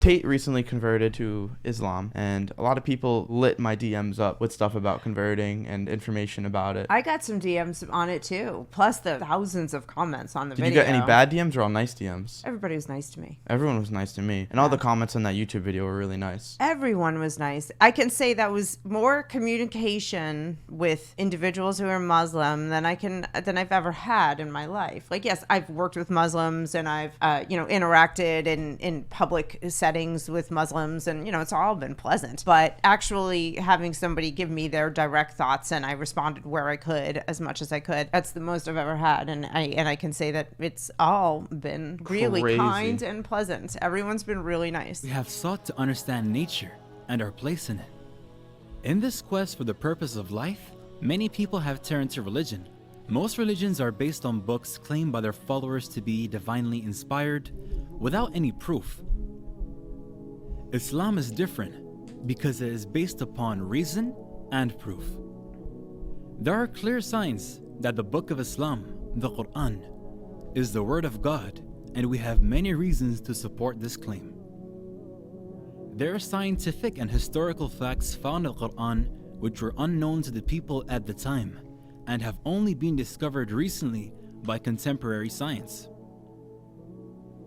Tate recently converted to Islam, and a lot of people lit my DMs up with stuff about converting and information about it. I got some DMs on it too, plus the thousands of comments on the Did video. you get any bad DMs or all nice DMs? Everybody was nice to me. Everyone was nice to me, and all the comments on that YouTube video were really nice. Everyone was nice. I can say that was more communication with individuals who are Muslim than I've ever had in my life. Like, yes, I've worked with Muslims and I've interacted in public settings with Muslims, and it's all been pleasant, but actually having somebody give me their direct thoughts and I responded where I could, as much as I could, that's the most I've ever had. And I can say that it's all been really Crazy. kind and pleasant. Everyone's been really nice. We have sought to understand nature and our place in it. In this quest for the purpose of life, many people have turned to religion. Most religions are based on books claimed by their followers to be divinely inspired without any proof. Islam is different because it is based upon reason and proof. There are clear signs that the Book of Islam, the Quran, is the Word of God, and we have many reasons to support this claim. There are scientific and historical facts found in the Quran which were unknown to the people at the time and have only been discovered recently by contemporary science.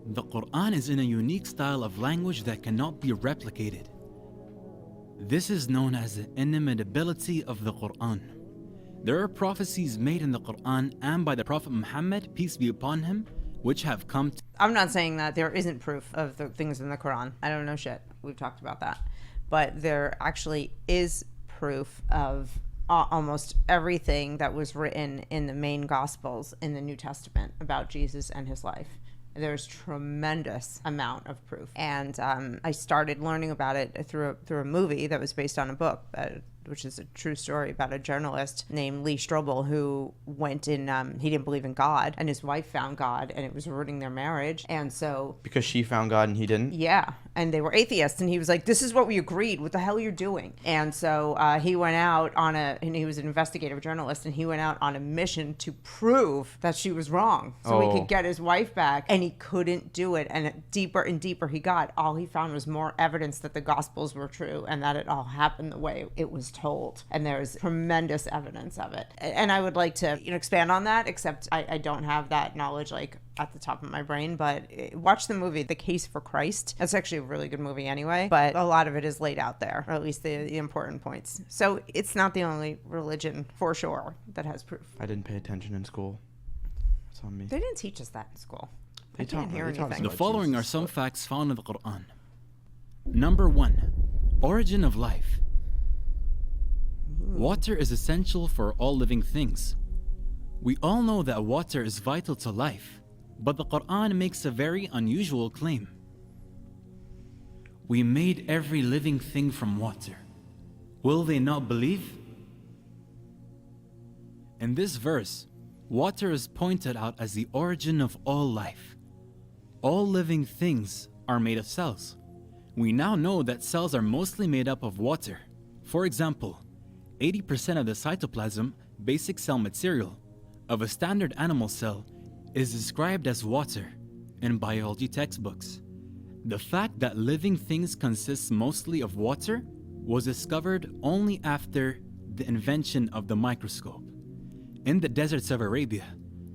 The Quran is in a unique style of language that cannot be replicated. This is known as the inimitability of the Quran. There are prophecies made in the Quran and by the Prophet Muhammad, peace be upon him, which have come to... I'm not saying that there isn't proof of the things in the Quran. I don't know shit. We've talked about that. But there actually is proof of almost everything that was written in the main Gospels in the New Testament about Jesus and his life. There's tremendous amount of proof. And I started learning about it through a movie that was based on a book, which is a true story about a journalist named Lee Strobel who went in, he didn't believe in God, and his wife found God, and it was ruining their marriage. And so... Because she found God and he didn't? Yeah. And they were atheists, and he was like, this is what we agreed. What the hell are you doing? And so he went out and he was an investigative journalist, and he went out on a mission to prove that she was wrong so he could get his wife back, and he couldn't do it. And deeper and deeper he got, all he found was more evidence that the Gospels were true and that it all happened the way it was told. And there's tremendous evidence of it. And I would like to expand on that, except I don't have that knowledge like at the top of my brain. But watch the movie The Case for Christ. That's actually a really good movie anyway, but a lot of it is laid out there, or at least the important points. So it's not the only religion for sure that has proof. I didn't pay attention in school. That's on me. They didn't teach us that in school. I didn't hear they taught us anything. The about following Jesus. are some facts found in the Quran. Number 1. Origin of life. Water is essential for all living things. We all know that water is vital to life, but the Quran makes a very unusual claim. We made every living thing from water. Will they not believe? In this verse, water is pointed out as the origin of all life. All living things are made of cells. We now know that cells are mostly made up of water. For example, 80% of the cytoplasm, basic cell material, of a standard animal cell is described as water in biology textbooks. The fact that living things consist mostly of water was discovered only after the invention of the microscope. In the deserts of Arabia,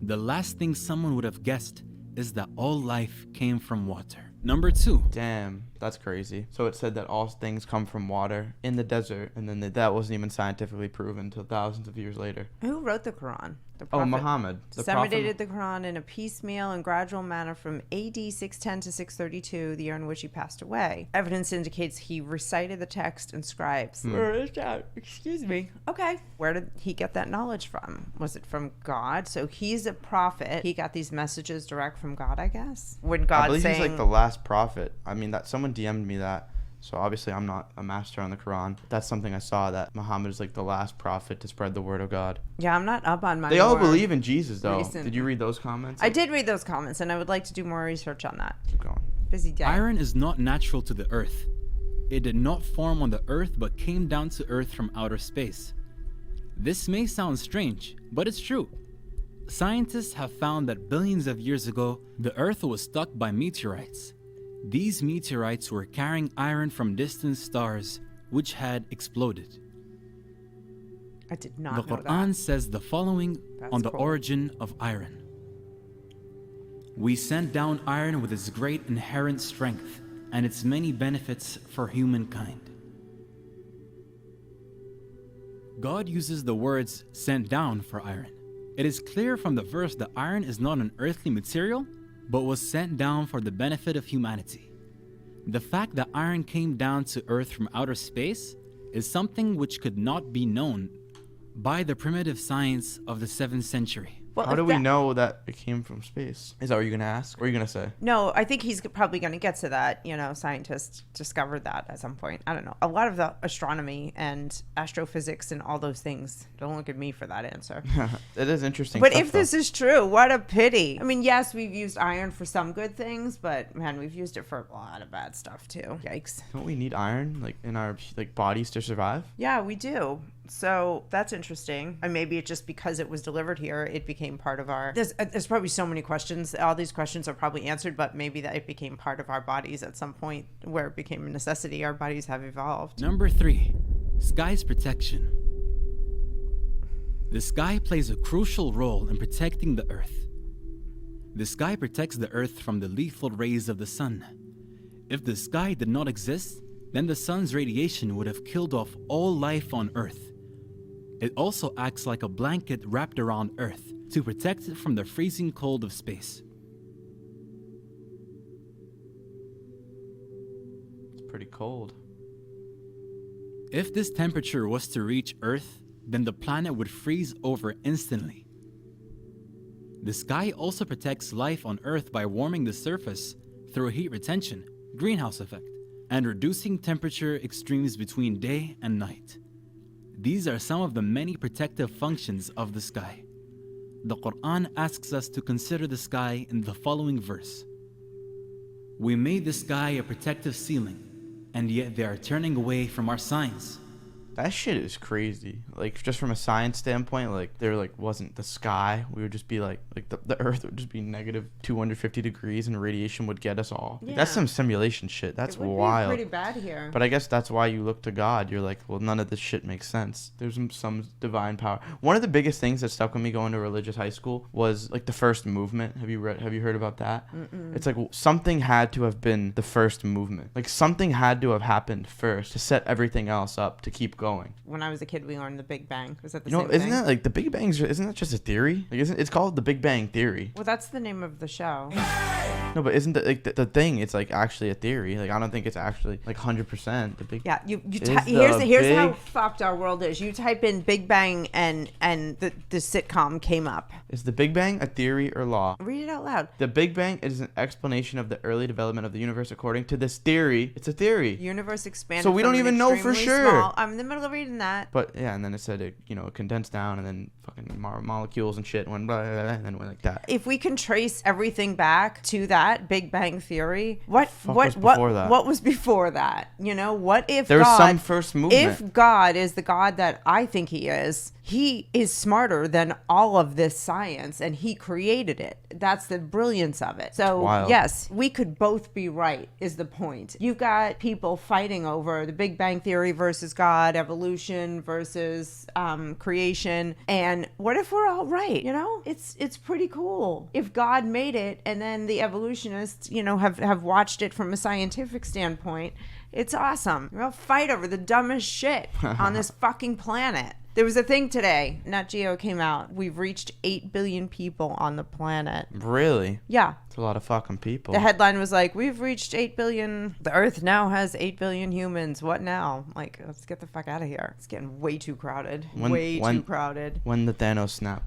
the last thing someone would have guessed is that all life came from water. Number 2. Damn, that's crazy. So it said that all things come from water in the desert, and then that wasn't even scientifically proven until thousands of years later. Who wrote the Quran? The Oh, Muhammad. The disseminated the Quran in a piecemeal and gradual manner from AD 610 to 632, the year in which he passed away. Evidence indicates he recited the text and scribes. Where is that? Excuse me. Okay. Where did he get that knowledge from? Was it from God? So he's a prophet. He got these messages direct from God, I guess. When I God believe saying... he's like the last prophet. I mean, that someone DM'd me that. So obviously I'm not a master on the Quran. That's something I saw, that Muhammad is like the last prophet to spread the word of God. Yeah, I'm not up on my... They all more believe in Jesus, though. recent- Did you read those comments? I did read those comments, and I would like to do more research on that. Keep going. Busy day. Iron is not natural to the earth. It did not form on the earth but came down to earth from outer space. This may sound strange, but it's true. Scientists have found that billions of years ago, the earth was struck by meteorites. These meteorites were carrying iron from distant stars which had exploded. I did not The know Quran that. says the following That's on the cool. origin of iron. We sent down iron with its great inherent strength and its many benefits for humankind. God uses the words sent down for iron. It is clear from the verse that iron is not an earthly material, but was sent down for the benefit of humanity. The fact that iron came down to Earth from outer space is something which could not be known by the primitive science of the 7th century. Well, How if do we that- know that it came from space? Is that what you're going to ask? Or are you going to say? No, I think he's probably going to get to that. You know, scientists discovered that at some point. I don't know. A lot of the astronomy and astrophysics and all those things. Don't look at me for that answer. It is interesting. But stuff, if this is true, what a pity. I mean, yes, we've used iron for some good things, but man, we've used it for a lot of bad stuff too. Yikes. don't we need iron like in our like bodies to survive? Yeah, we do. So that's interesting. And maybe it just because it was delivered here, it became part of our. There's probably so many questions. All these questions are probably answered, but maybe that it became part of our bodies at some point where it became a necessity. Our bodies have evolved. Number 3, sky's protection. The sky plays a crucial role in protecting the Earth. The sky protects the Earth from the lethal rays of the sun. If the sky did not exist, then the sun's radiation would have killed off all life on Earth. It also acts like a blanket wrapped around Earth to protect it from the freezing cold of space. It's pretty cold. If this temperature was to reach Earth, then the planet would freeze over instantly. The sky also protects life on Earth by warming the surface through heat retention, greenhouse effect, and reducing temperature extremes between day and night. These are some of the many protective functions of the sky. The Quran asks us to consider the sky in the following verse. We made the sky a protective ceiling, and yet they are turning away from our signs. That shit is crazy. Like, just from a science standpoint, like, there, like, wasn't the sky. We would just be, like the Earth would just be negative 250 degrees and radiation would get us all. Like, that's Yeah. some simulation shit. That's It would wild. be pretty bad here. But I guess that's why you look to God. You're like, well, none of this shit makes sense. There's some divine power. One of the biggest things that stuck with me going to religious high school was, like, the first movement. Have you heard about that? It's like something had to have been the first movement. Like, something had to have happened first to set everything else up to keep going. When I was a kid, we learned the Big Bang. Was that the You know, same isn't thing? that like the Big Bang's? Isn't that just a theory? Like, it's called the Big Bang Theory. Well, that's the name of the show. No, but isn't the thing? It's like actually a theory. Like, I don't think it's actually like 100% the Big. Yeah, Is here's how big- fucked our world is. You type in Big Bang and the sitcom came up. Is the Big Bang a theory or law? Read it out loud. The Big Bang is an explanation of the early development of the universe according to this theory. It's a theory. Universe expanded. So we from don't an even know for extremely sure. small- I'm in the middle of reading that. But yeah, and then it said it, it condensed down and then fucking molecules and shit went blah, blah, blah, and then it went like that. If we can trace everything back to that Big Bang theory, what was before that? What was before that? What if There was God, some first movement. If God is the God that I think he is smarter than all of this science and he created it. That's the brilliance of it. So wild. yes, we could both be right is the point. You've got people fighting over the Big Bang theory versus God, evolution versus creation. And what if we're all right? It's pretty cool. If God made it and then the evolutionists, have watched it from a scientific standpoint, it's awesome. We'll fight over the dumbest shit on this fucking planet. There was a thing today. Nat Geo came out. We've reached 8 billion people on the planet. Really? Yeah. It's a lot of fucking people. The headline was like, we've reached 8 billion. The Earth now has 8 billion humans. What now? Like, let's get the fuck out of here. It's getting way too crowded. Too crowded. When the Thanos snap.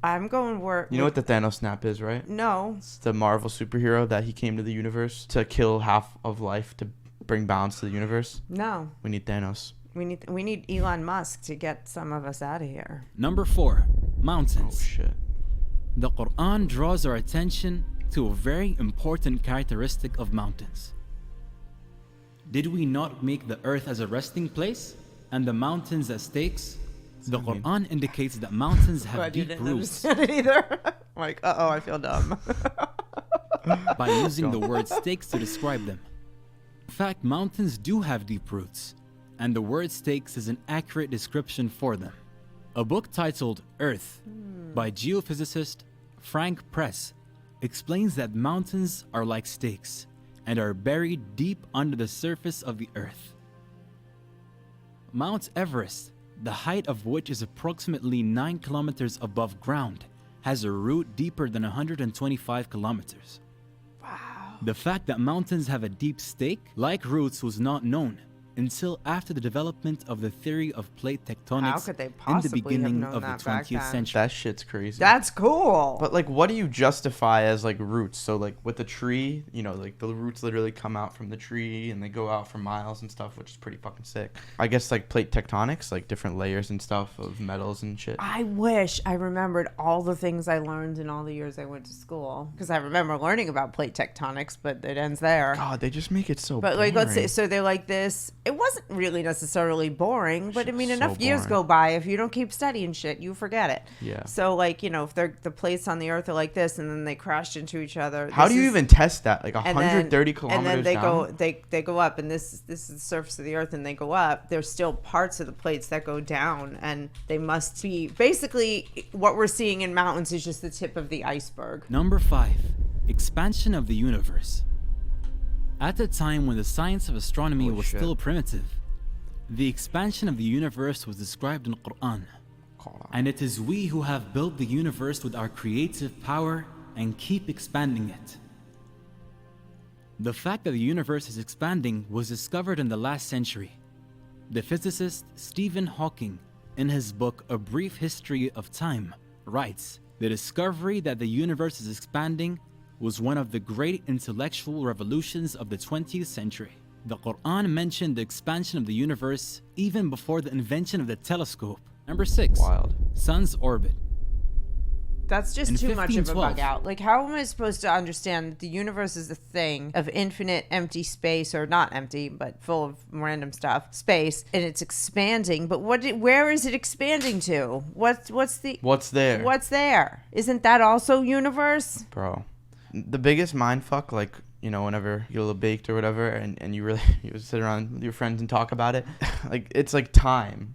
I'm going where... You know what the Thanos snap is, right? No. It's the Marvel superhero that he came to the universe to kill half of life to bring balance to the universe. No. We need Thanos. We need Elon Musk to get some of us out of here. Number 4, Oh mountains. shit. The Quran draws our attention to a very important characteristic of mountains. Did we not make the earth as a resting place and the mountains as stakes? The Quran indicates that mountains have Glad you deep didn't roots. understand it either. Like, I feel dumb. by using the word stakes to describe them. In fact, mountains do have deep roots, and the word stakes is an accurate description for them. A book titled Earth by geophysicist Frank Press explains that mountains are like stakes and are buried deep under the surface of the earth. Mount Everest, the height of which is approximately 9 kilometers above ground, has a root deeper than 125 kilometers. Wow. The fact that mountains have a deep stake, like roots, was not known until after the development of the theory of plate How tectonics could they in the possibly have beginning known of the that back 20th then? century. That shit's crazy. That's cool. But like, what do you justify as like roots? So like with a tree, you know, like the roots literally come out from the tree and they go out for miles and stuff, which is pretty fucking sick. I guess like plate tectonics, like different layers and stuff of metals and shit. I wish I remembered all the things I learned in all the years I went to school. Because I remember learning about plate tectonics, but it ends there. God, they just make it so. But like, let's say, boring. so they're like this. It wasn't really necessarily boring, but I mean, So enough years boring. go by. If you don't keep studying shit, you forget it. Yeah. So like, you know, if they're the plates on the earth are like this, and then they crashed into each other. How this do you is- even test that? Like and 130 kilometers and then they down? go they go up, and this is the surface of the earth, and they go up. There's still parts of the plates that go down, and they must be basically what we're seeing in mountains is just the tip of the iceberg. Number 5. Expansion of the universe. At the time when the science of astronomy Holy was shit. still primitive, the expansion of the universe was described in the Quran. And it is we who have built the universe with our creative power and keep expanding it. The fact that the universe is expanding was discovered in the last century. The physicist Stephen Hawking, in his book A Brief History of Time, writes, "The discovery that the universe is expanding was one of the great intellectual revolutions of the 20th century. The Quran mentioned the expansion of the universe even before the invention of the telescope." Number 6. Wild. Sun's orbit. That's just In too much of a 1512. bug out. Like, how am I supposed to understand that the universe is a thing of infinite empty space, or not empty, but full of random stuff, space, and it's expanding? But where is it expanding to? What's there? What's there? Isn't that also universe? Bro, the biggest mind fuck, like, you know, whenever you get a little baked or whatever, and you really you sit around with your friends and talk about it, like, it's like time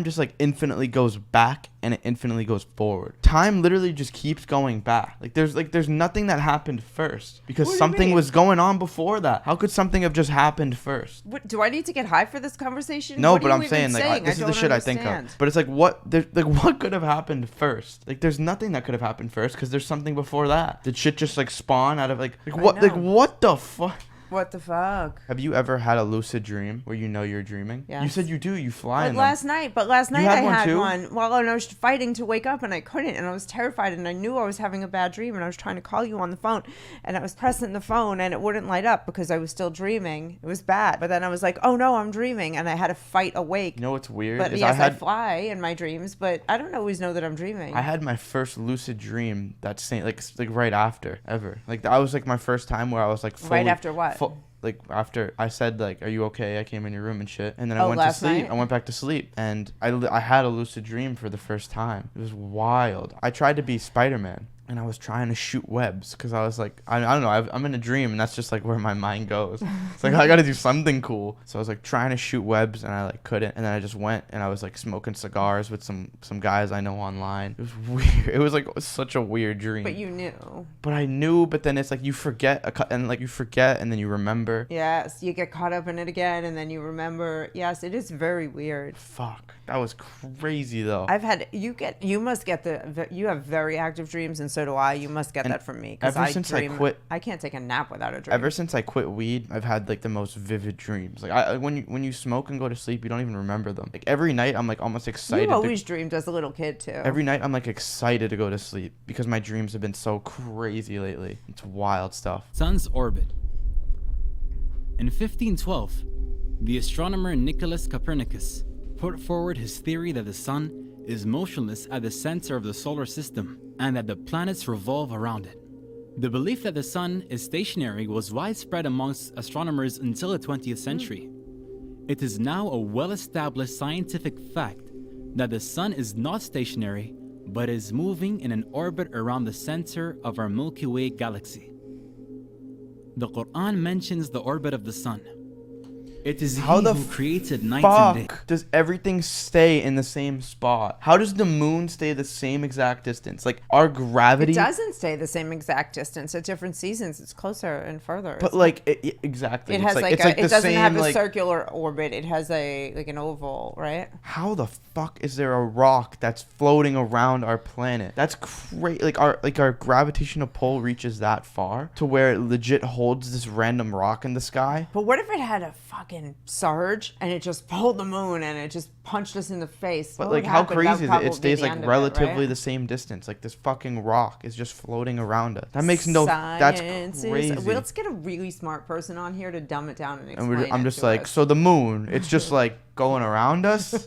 just like infinitely goes back and it infinitely goes forward. Time literally just keeps going back. Like there's nothing that happened first, because What do you something mean? was going on before that. How could something have just happened first? What, do I need to get high for this conversation? No, What are but you I'm even saying, like, this is the don't shit I think understand. of. But it's like, what could have happened first? Like, there's nothing that could have happened first, because there's something before that. Did shit just like spawn out of like what? know. Like, what the fuck? What the fuck? Have you ever had a lucid dream where you know you're dreaming? You Yes. said you do. You fly in But them. last night had I one had too? one. Well, and I was fighting to wake up and I couldn't, and I was terrified, and I knew I was having a bad dream, and I was trying to call you on the phone, and I was pressing the phone and it wouldn't light up because I was still dreaming. It was bad. But then I was like, oh no, I'm dreaming, and I had to fight awake. You know what's weird? But is yes, I I had fly in my dreams, but I don't always know that I'm dreaming. I had my first lucid dream that same like right after ever. Like, I was like my first time where I was like fully, Right after what? Like, after I said, like, are you okay? I came in your room and shit. And then I Oh, went to last sleep. night? I went back to sleep. And I had a lucid dream for the first time. It was wild. I tried to be Spider-Man. And I was trying to shoot webs because I was like, I don't know, I'm in a dream, and that's just like where my mind goes. It's like, I got to do something cool. So I was like trying to shoot webs, and I like couldn't. And then I just went and I was like smoking cigars with some guys I know online. It was weird. It was like such a weird dream. But you knew. But I knew, but then it's like you forget, and like you forget, and then you remember. Yes, you get caught up in it again, and then you remember. Yes, it is very weird. Fuck, that was crazy though. I've had you must get you have very active dreams, and so do I. You must get And that from me. 'Cause ever since I quit- I can't take a nap without a dream. Ever since I quit weed, I've had like the most vivid dreams. Like, when you smoke and go to sleep, you don't even remember them. Like, every night I'm like almost excited. You always dreamed as a little kid too. Every night I'm like excited to go to sleep because my dreams have been so crazy lately. It's wild stuff. Sun's orbit. In 1512, the astronomer Nicholas Copernicus put forward his theory that the sun is motionless at the center of the solar system and that the planets revolve around it. The belief that the sun is stationary was widespread amongst astronomers until the 20th century. It is now a well-established scientific fact that the sun is not stationary but is moving in an orbit around the center of our Milky Way galaxy. The Quran mentions the orbit of the sun. It is How He the who created night and day. fuck does everything stay in the same spot? How does the moon stay the same exact distance? Like our gravity. It doesn't stay the same exact distance at different seasons. It's closer and further. But isn't like exactly. it It's has like, it's a, like it the doesn't same, have a like, circular orbit. It has an oval, right? how the fuck is there a rock that's floating around our planet? That's crazy. Like our gravitational pull reaches that far to where it legit holds this random rock in the sky. But what if it had a fucking surge and it just pulled the moon and it just punched us in the face? But What like would how happen? That would crazy is it? probably It be stays the like end of it, relatively right? the same distance. Like this fucking rock is just floating around us. That makes no. That's Science is- crazy. Well, let's get a really smart person on here to dumb it down and And explain I'm it just to like, us. so the moon, it's just like going around us.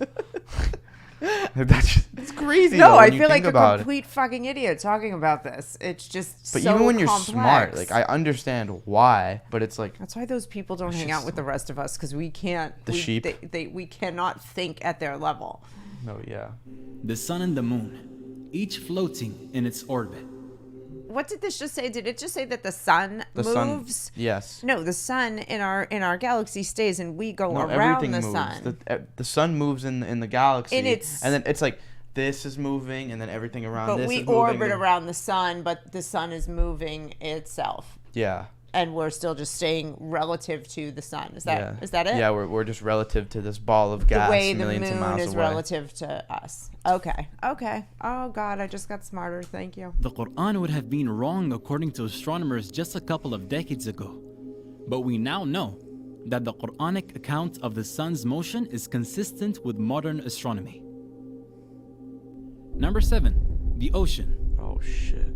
It's crazy. No, though, I when you feel like think a about it. complete fucking idiot talking about this. It's just But so even when you're complex. smart, like I understand why, but it's like That's why those people don't hang out with the rest of us, because we can't. The sheep. We cannot think at their level. no, yeah. The sun and the moon, each floating in its orbit. What did this just say? Did it just say that the sun The moves? sun. Yes. No, the sun in our galaxy stays, and we go No, around everything the moves. sun. The sun moves in the galaxy, And it's- and then it's like this is moving, and then everything around But this we is moving. orbit around the sun, but the sun is moving itself, Yeah. and we're still just staying relative to the sun. Is that it? Yeah, we're just relative to this ball of gas The way the millions of moon miles is away. relative to us. Okay. Oh God, I just got smarter. Thank you. The Quran would have been wrong according to astronomers just a couple of decades ago. But we now know that the Quranic account of the sun's motion is consistent with modern astronomy. Number 7. The ocean. Oh shit.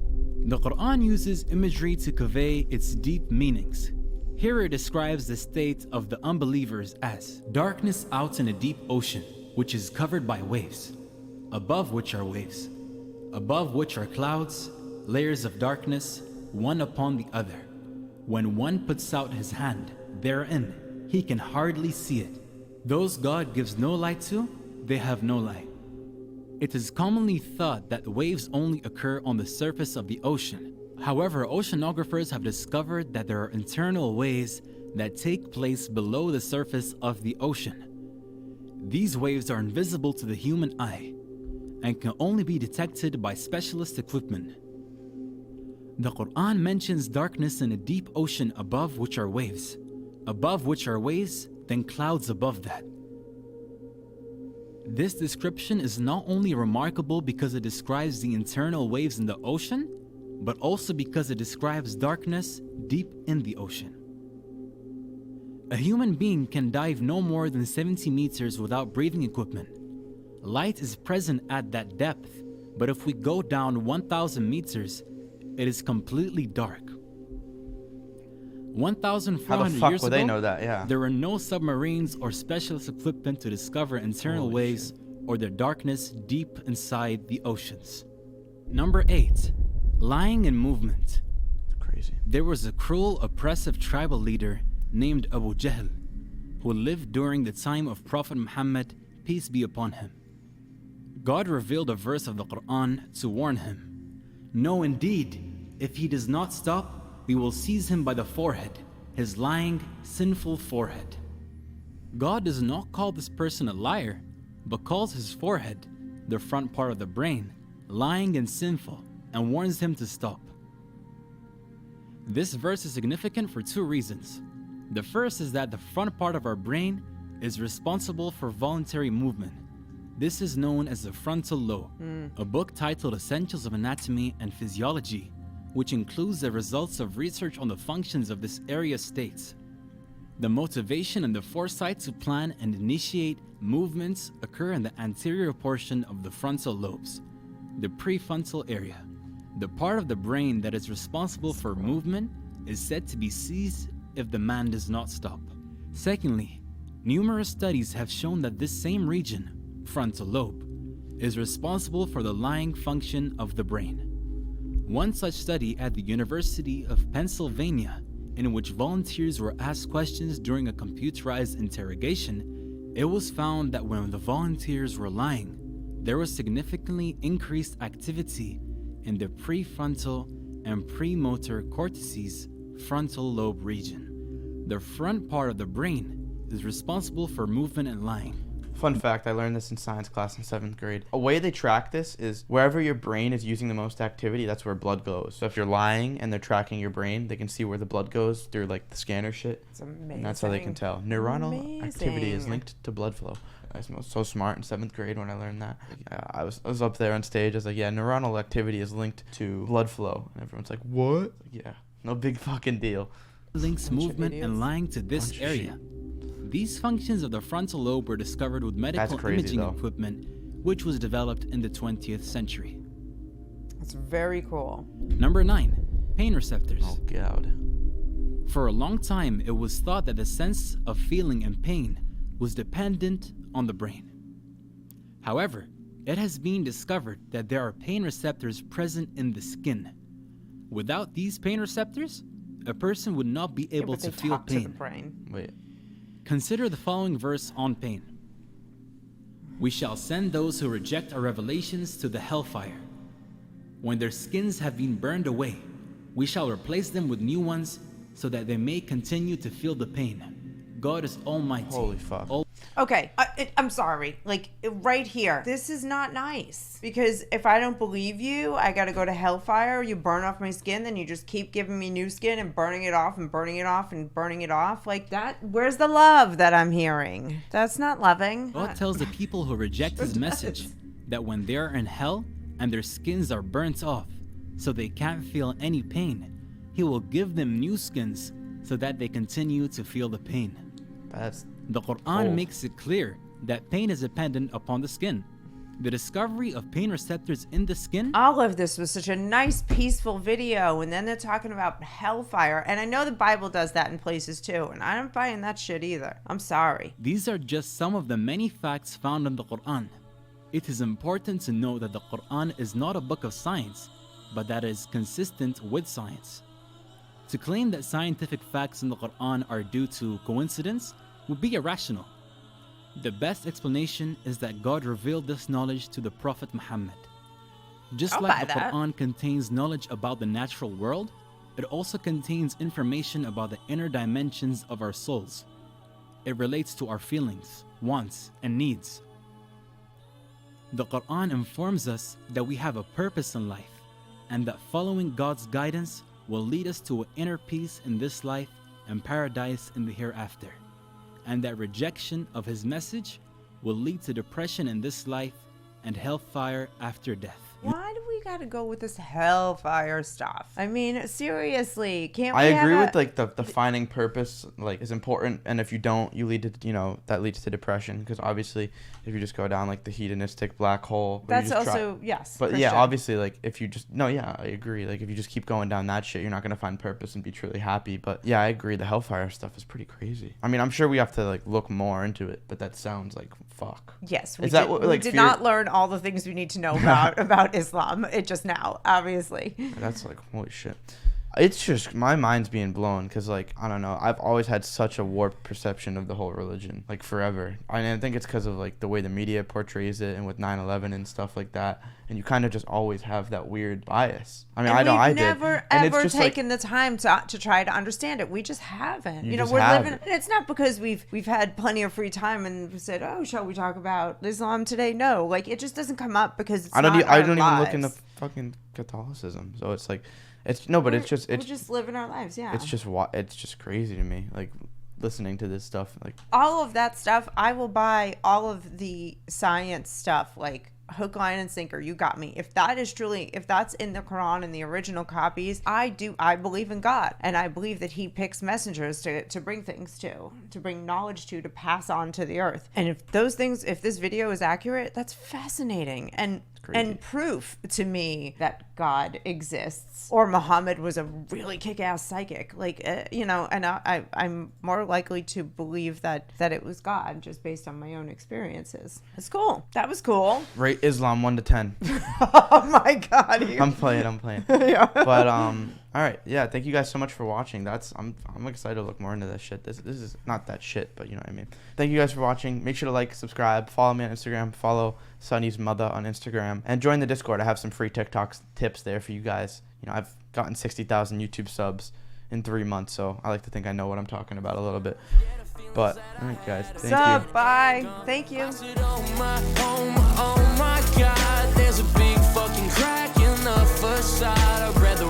The Quran uses imagery to convey its deep meanings. Here it describes the state of the unbelievers as darkness out in a deep ocean, which is covered by waves, above which are waves, above which are clouds, layers of darkness, one upon the other. When one puts out his hand therein, he can hardly see it. Those God gives no light to, they have no light. It is commonly thought that waves only occur on the surface of the ocean. However, oceanographers have discovered that there are internal waves that take place below the surface of the ocean. These waves are invisible to the human eye and can only be detected by specialist equipment. The Quran mentions darkness in a deep ocean above which are waves, then clouds above that. This description is not only remarkable because it describes the internal waves in the ocean, but also because it describes darkness deep in the ocean. A human being can dive no more than 70 meters without breathing equipment. Light is present at that depth, but if we go down 1,000 meters, it is completely dark. 1,400 How the fuck years would ago, they know that? Yeah. there were no submarines or specialist equipment to discover internal Holy waves or the darkness deep inside the oceans. Number 8. Lying in movement. Crazy. There was a cruel, oppressive tribal leader named Abu Jahl who lived during the time of Prophet Muhammad, peace be upon him. God revealed a verse of the Quran to warn him. No, indeed, if he does not stop, we will seize him by the forehead, his lying, sinful forehead. God does not call this person a liar, but calls his forehead, the front part of the brain, lying and sinful, and warns him to stop. This verse is significant for two reasons. The first is that the front part of our brain is responsible for voluntary movement. This is known as the frontal lobe. A book titled Essentials of Anatomy and Physiology, which includes the results of research on the functions of this area, states the motivation and the foresight to plan and initiate movements occur in the anterior portion of the frontal lobes, the prefrontal area. The part of the brain that is responsible for movement is said to be seized if the man does not stop. Secondly, numerous studies have shown that this same region, frontal lobe, is responsible for the lying function of the brain. One such study at the University of Pennsylvania, in which volunteers were asked questions during a computerized interrogation, it was found that when the volunteers were lying, there was significantly increased activity in the prefrontal and premotor cortices frontal lobe region. The front part of the brain is responsible for movement and lying. Fun fact, I learned this in science class in 7th grade. A way they track this is wherever your brain is using the most activity, that's where blood goes. So if you're lying and they're tracking your brain, they can see where the blood goes through like the scanner shit. It's amazing. And that's how they can tell. Neuronal activity is Amazing. linked to blood flow. I was so smart in 7th grade when I learned that. I was up there on stage. I was like, yeah, neuronal activity is linked to blood flow. And everyone's like, what? Yeah, no big fucking deal. Links movement and lying to this Bunch of area. These functions of the frontal lobe were discovered with medical crazy, imaging though. equipment, which was developed in the 20th century. It's very cool. Number 9. Pain receptors. Oh, God. For a long time, it was thought that the sense of feeling and pain was dependent on the brain. However, it has been discovered that there are pain receptors present in the skin. Without these pain receptors, a person would not be able but to they feel talk to the pain. brain. Wait. Consider the following verse on pain. We shall send those who reject our revelations to the hellfire. When their skins have been burned away, we shall replace them with new ones so that they may continue to feel the pain. God is almighty. Holy fuck. Okay, I'm sorry. Like, right here. This is not nice. Because if I don't believe you, I gotta go to hellfire. You burn off my skin, then you just keep giving me new skin and burning it off and burning it off and burning it off. Like, that, where's the love that I'm hearing? That's not loving. God tells the people who reject his message that when they are in hell and their skins are burnt off so they can't feel any pain, he will give them new skins so that they continue to feel the pain. That's The Quran cold. makes it clear that pain is dependent upon the skin. The discovery of pain receptors in the skin All of this was such a nice, peaceful video, and then they're talking about hellfire. And I know the Bible does that in places too, and I'm not buying that shit either. I'm sorry. These are just some of the many facts found in the Quran. It is important to know that the Quran is not a book of science, but that it is consistent with science. To claim that scientific facts in the Quran are due to coincidence would be irrational. The best explanation is that God revealed this knowledge to the Prophet Muhammad. Just I'll like buy the that. Quran contains knowledge about the natural world, it also contains information about the inner dimensions of our souls. It relates to our feelings, wants, and needs. The Quran informs us that we have a purpose in life, and that following God's guidance will lead us to an inner peace in this life and paradise in the hereafter, and that rejection of his message will lead to depression in this life and hellfire after death. Why do we gotta go with this hellfire stuff? I mean, seriously, can't we I agree have with like the finding purpose like is important, and if you don't, you lead to that leads to depression, because obviously if you just go down like the hedonistic black hole, where you That's just also, yes. But Christian. yeah, obviously, like if you just I agree. Like if you just keep going down that shit, you're not gonna find purpose and be truly happy. But yeah, I agree. The hellfire stuff is pretty crazy. I mean, I'm sure we have to like look more into it, but that sounds like fuck. Yes, we Is that did, what, we like, did fear- not learn all the things we need to know about Islam. It just now, obviously. That's like holy shit. It's just my mind's being blown because like I don't know. I've always had such a warped perception of the whole religion, like forever. I think it's because of like the way the media portrays it, and with 9/11 and stuff like that. And you kind of just always have that weird bias. I mean, And I know I we've did. never And it's ever just, like, taken the time to try to understand it. We just haven't. You You know, just we're living. haven't. And it's not because we've had plenty of free time and we said, "Oh, shall we talk about Islam today?" No, like it just doesn't come up because it's I don't. not I our don't even look into lives. fucking Catholicism. So it's like, it's no, but it's We're just living our lives. Yeah. it's just crazy to me. Like listening to this stuff. Like all of that stuff. I will buy all of the science stuff, like hook, line, and sinker. You got me. If that is truly, if that's in the Quran in the original copies, I believe in God, and I believe that He picks messengers to bring things to bring knowledge to pass on to the earth. And if those things, if this video is accurate, that's fascinating and proof to me that God exists, or Muhammad was a really kick-ass psychic. Like and I'm more likely to believe that it was God just based on my own experiences. It's cool. That was cool. rate Islam 1 to 10. Oh my God. I'm playing. Yeah. But all right, yeah. Thank you guys so much for watching. I'm excited to look more into this shit. This is not that shit, but you know what I mean. Thank you guys for watching. Make sure to like, subscribe, follow me on Instagram, follow Sonny's mother on Instagram, and join the Discord. I have some free TikTok tips there for you guys. You know, I've gotten 60,000 YouTube subs in 3 months, so I like to think I know what I'm talking about a little bit. But all right, guys, thank Sup? you. Bye. Thank you. Oh my God, there's a big fucking crack in the facade. I'd rather